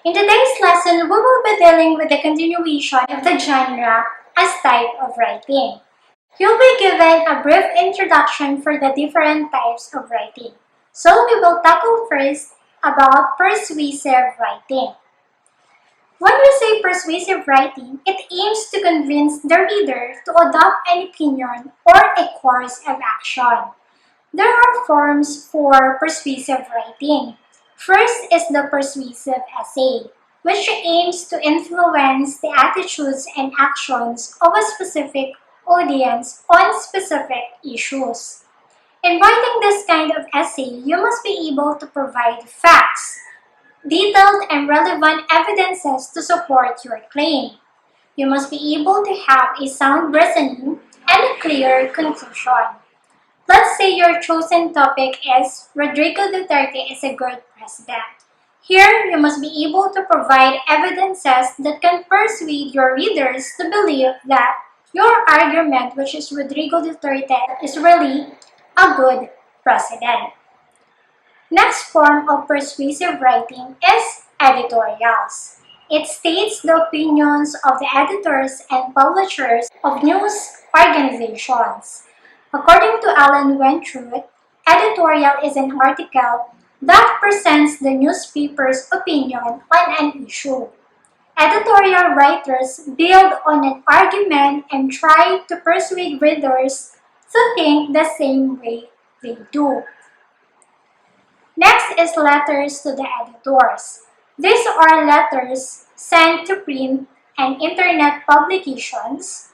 In today's lesson, we will be dealing with the continuation of the genre as type of writing. You'll be given a brief introduction for the different types of writing. So we will tackle first about persuasive writing. When we say persuasive writing, it aims to convince the reader to adopt an opinion or a course of action. There are forms for persuasive writing. First is the persuasive essay, which aims to influence the attitudes and actions of a specific audience on specific issues. In writing this kind of essay, you must be able to provide facts, detailed and relevant evidences to support your claim. You must be able to have a sound reasoning and a clear conclusion. Let's say your chosen topic is Rodrigo Duterte is a good president. Here, you must be able to provide evidences that can persuade your readers to believe that your argument, which is Rodrigo Duterte, is really a good president. Next form of persuasive writing is editorials. It states the opinions of the editors and publishers of news organizations. According to Alan Wentruth, editorial is an article that presents the newspaper's opinion on an issue. Editorial writers build on an argument and try to persuade readers to think the same way they do. Next is letters to the editors. These are letters sent to print and internet publications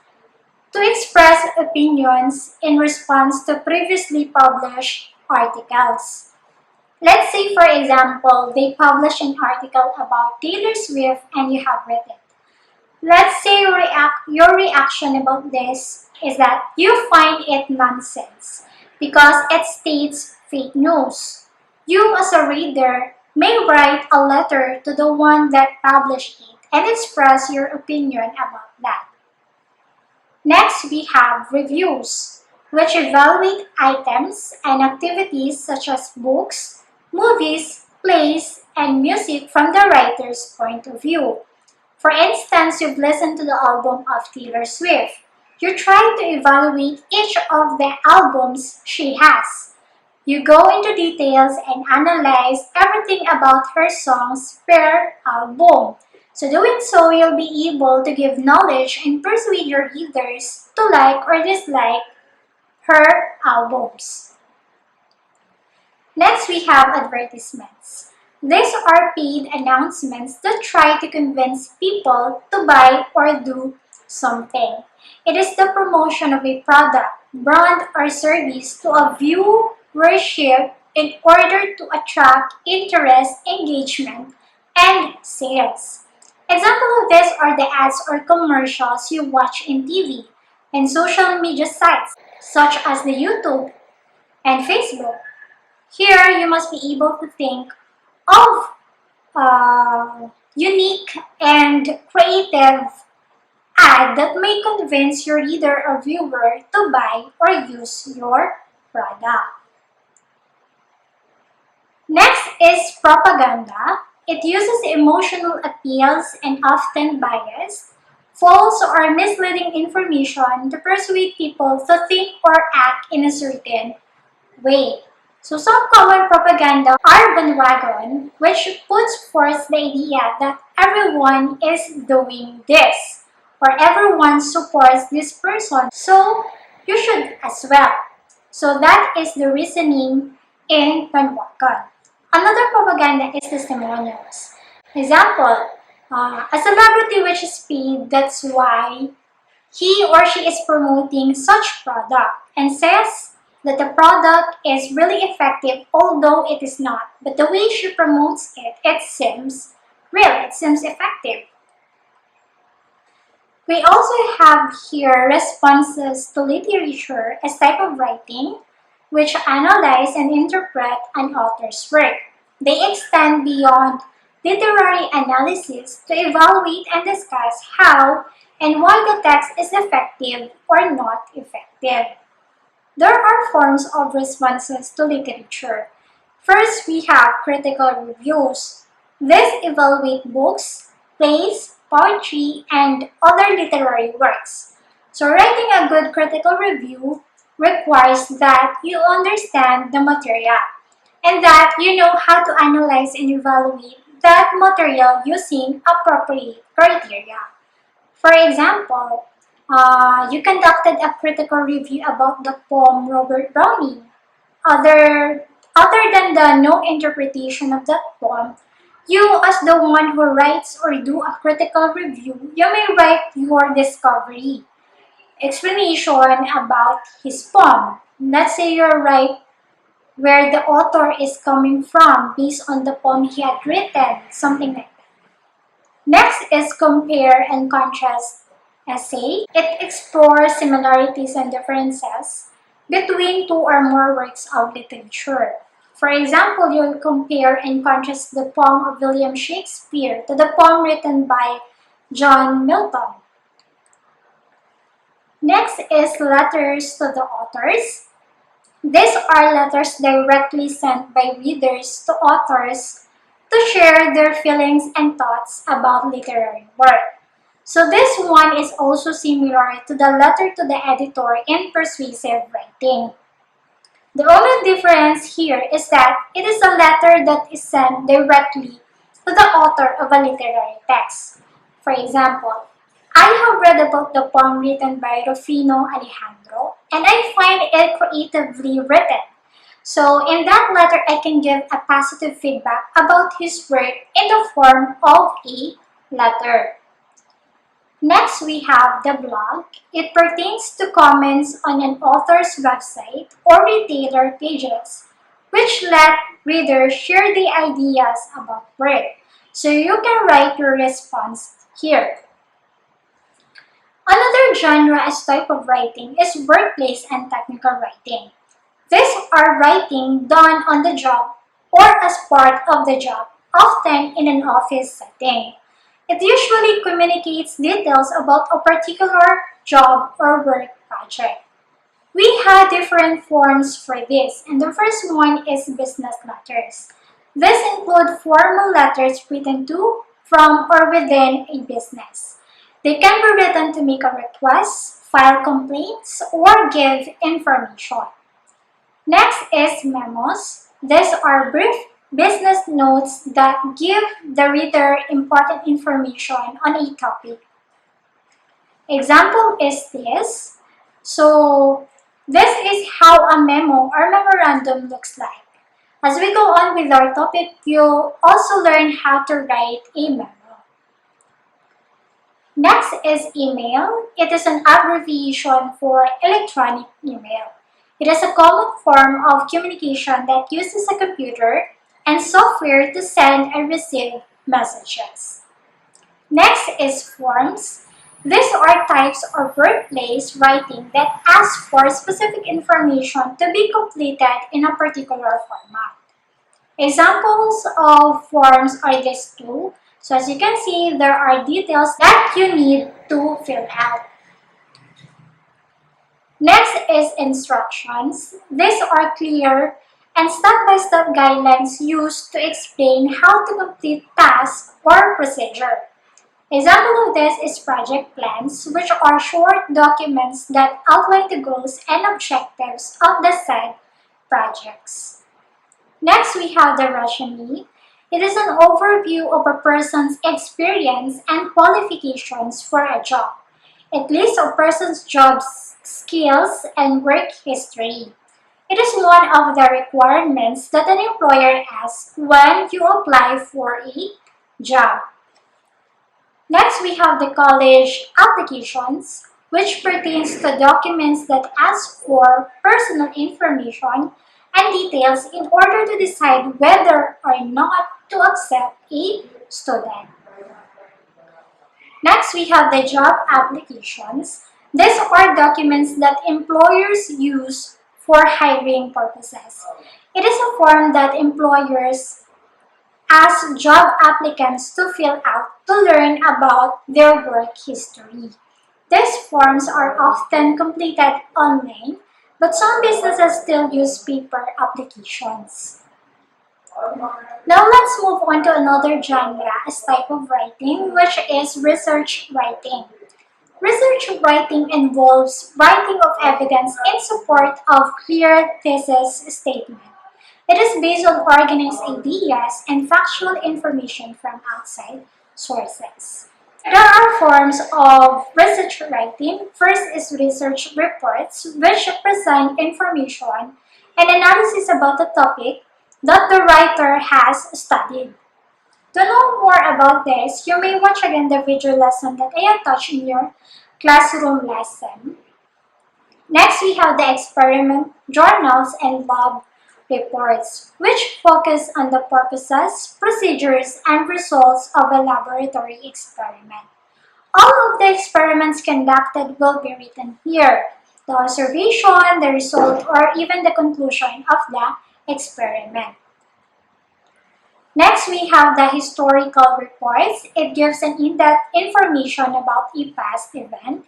to express opinions in response to previously published articles. Let's say, for example, they publish an article about Taylor Swift and you have read it. Let's say your reaction about this is that you find it nonsense because it states fake news. You as a reader may write a letter to the one that published it and express your opinion about that. Next, we have reviews, which evaluate items and activities such as books, movies, plays, and music from the writer's point of view. For instance, you've listened to the album of Taylor Swift. You try to evaluate each of the albums she has. You go into details and analyze everything about her songs per album. So doing so, you'll be able to give knowledge and persuade your readers to like or dislike her albums. Next, we have advertisements. These are paid announcements that try to convince people to buy or do something. It is the promotion of a product, brand, or service to a viewership in order to attract interest, engagement, and sales. Examples of this are the ads or commercials you watch in TV and social media sites such as the YouTube and Facebook. Here, you must be able to think of unique and creative ad that may convince your reader or viewer to buy or use your product. Next is propaganda. It uses emotional appeals and often biased, false or misleading information to persuade people to think or act in a certain way. So some common propaganda are bandwagon, which puts forth the idea that everyone is doing this or everyone supports this person, so you should as well. So that is the reasoning in bandwagon. Another propaganda is testimonials. Example, a celebrity which is paid, that's why he or she is promoting such product and says that the product is really effective, although it is not. But the way she promotes it, it seems real, it seems effective. We also have here responses to literature as type of writing, which analyze and interpret an author's work. They extend beyond literary analysis to evaluate and discuss how and why the text is effective or not effective. There are forms of responses to literature. First, we have critical reviews. This evaluates books, plays, poetry, and other literary works. So writing a good critical review requires that you understand the material and that you know how to analyze and evaluate that material using appropriate criteria. For example, you conducted a critical review about the poem Robert Browning. Other, other than the no interpretation of that poem, you as the one who writes or do a critical review, you may write your discovery, explanation about his poem. Let's say you write where the author is coming from based on the poem he had written, something like that. Next is compare and contrast essay. It explores similarities and differences between two or more works of literature. For example, you'll compare and contrast the poem of William Shakespeare to the poem written by John Milton. Next is letters to the authors. These are letters directly sent by readers to authors to share their feelings and thoughts about literary work. So this one is also similar to the letter to the editor in persuasive writing. The only difference here is that it is a letter that is sent directly to the author of a literary text. For example, I have read about the poem written by Rufino Alejandro and I find it creatively written. So in that letter, I can give a positive feedback about his work in the form of a letter. Next, we have the blog. It pertains to comments on an author's website or retailer pages, which let readers share the ideas about work. So you can write your response here. Another genre as type of writing is workplace and technical writing. These are writing done on the job or as part of the job, often in an office setting. It usually communicates details about a particular job or work project. We have different forms for this, and the first one is business letters. These include formal letters written to, from, or within a business. They can be written to make a request, file complaints, or give information. Next is memos. These are brief business notes that give the reader important information on a topic. Example is this. So this is how a memo or memorandum looks like. As we go on with our topic, you'll also learn how to write a memo. Next is email. It is an abbreviation for electronic email. It is a common form of communication that uses a computer and software to send and receive messages. Next is forms. These are types of workplace writing that ask for specific information to be completed in a particular format. Examples of forms are these two. So as you can see, there are details that you need to fill out. Next is instructions. These are clear and step-by-step guidelines used to explain how to complete tasks or procedure. Example of this is project plans, which are short documents that outline the goals and objectives of the said projects. Next, we have the resume. It is an overview of a person's experience and qualifications for a job. It lists a person's job skills and work history. It is one of the requirements that an employer asks when you apply for a job. Next, we have the college applications, which pertains to documents that ask for personal information and details in order to decide whether or not to accept a student. Next, we have the job applications. These are documents that employers use for hiring purposes. It is a form that employers ask job applicants to fill out to learn about their work history. These forms are often completed online, but some businesses still use paper applications. Now let's move on to another genre as type of writing, which is research writing. Research writing involves writing of evidence in support of clear thesis statement. It is based on organized ideas and factual information from outside sources. There are forms of research writing. First is research reports, which present information and analysis about the topic that the writer has studied. To know more about this, you may watch again the video lesson that I have touched in your classroom lesson. Next, we have the experiment journals and lab reports, which focus on the purposes, procedures, and results of a laboratory experiment. All of the experiments conducted will be written here. The observation, the result, or even the conclusion of the experiment. Next, we have the historical reports. It gives an in-depth information about a past event.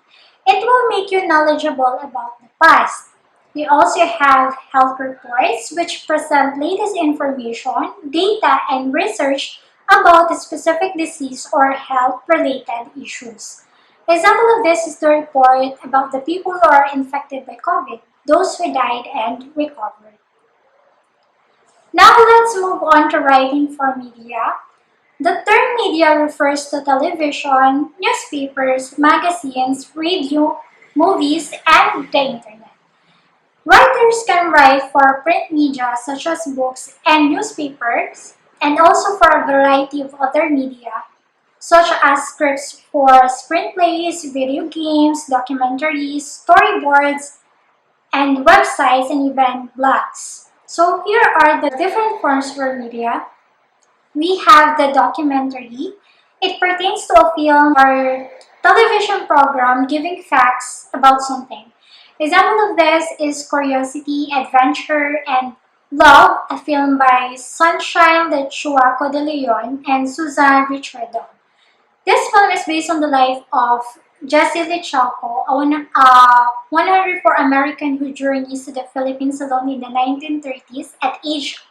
It will make you knowledgeable about the past. We also have health reports, which present latest information, data, and research about a specific disease or health-related issues. Example of this is the report about the people who are infected by COVID, those who died and recovered. Now let's move on to writing for media. The term media refers to television, newspapers, magazines, radio, movies, and the internet. Writers can write for print media such as books and newspapers, and also for a variety of other media, such as scripts for screenplays, video games, documentaries, storyboards, and websites, and even blogs. So here are the different forms for media. We have the documentary. It pertains to a film or television program giving facts about something. Example of this is Curiosity, Adventure, and Love, a film by Sunshine de Chuaco de Leon and Susan Richardson. This film is based on the life of Jesse Lichaco, a 104 American who journeys to the Philippines alone in the 1930s at age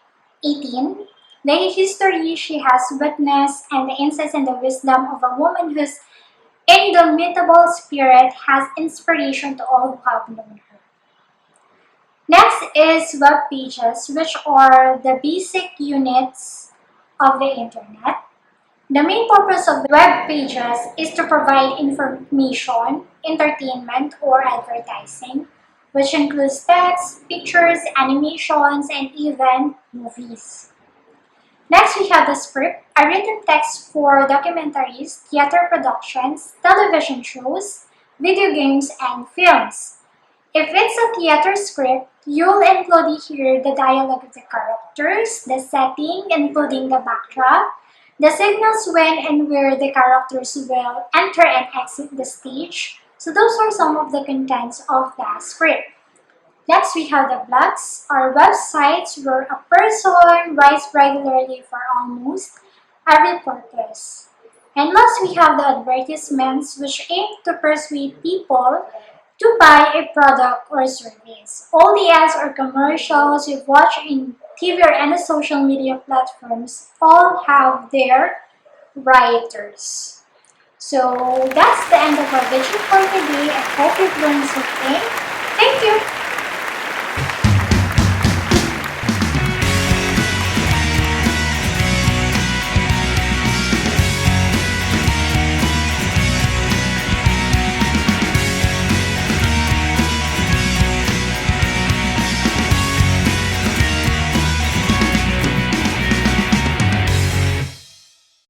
18. The history she has witnessed and the insights and the wisdom of a woman whose indomitable spirit has inspiration to all who have known her. Next is web pages, which are the basic units of the internet. The main purpose of web pages is to provide information, entertainment, or advertising, which includes text, pictures, animations, and even movies. Next, we have the script, a written text for documentaries, theater productions, television shows, video games, and films. If it's a theater script, you'll include here the dialogue of the characters, the setting, including the backdrop, the signals when and where the characters will enter and exit the stage. So those are some of the contents of the script. Next, we have the blogs, or websites where a person writes regularly for almost every purpose. And last, we have the advertisements, which aim to persuade people to buy a product or service. All the ads or commercials you've watched in TV or any social media platforms all have their writers. So that's the end of our video for today. I hope you've learned something. Thank you!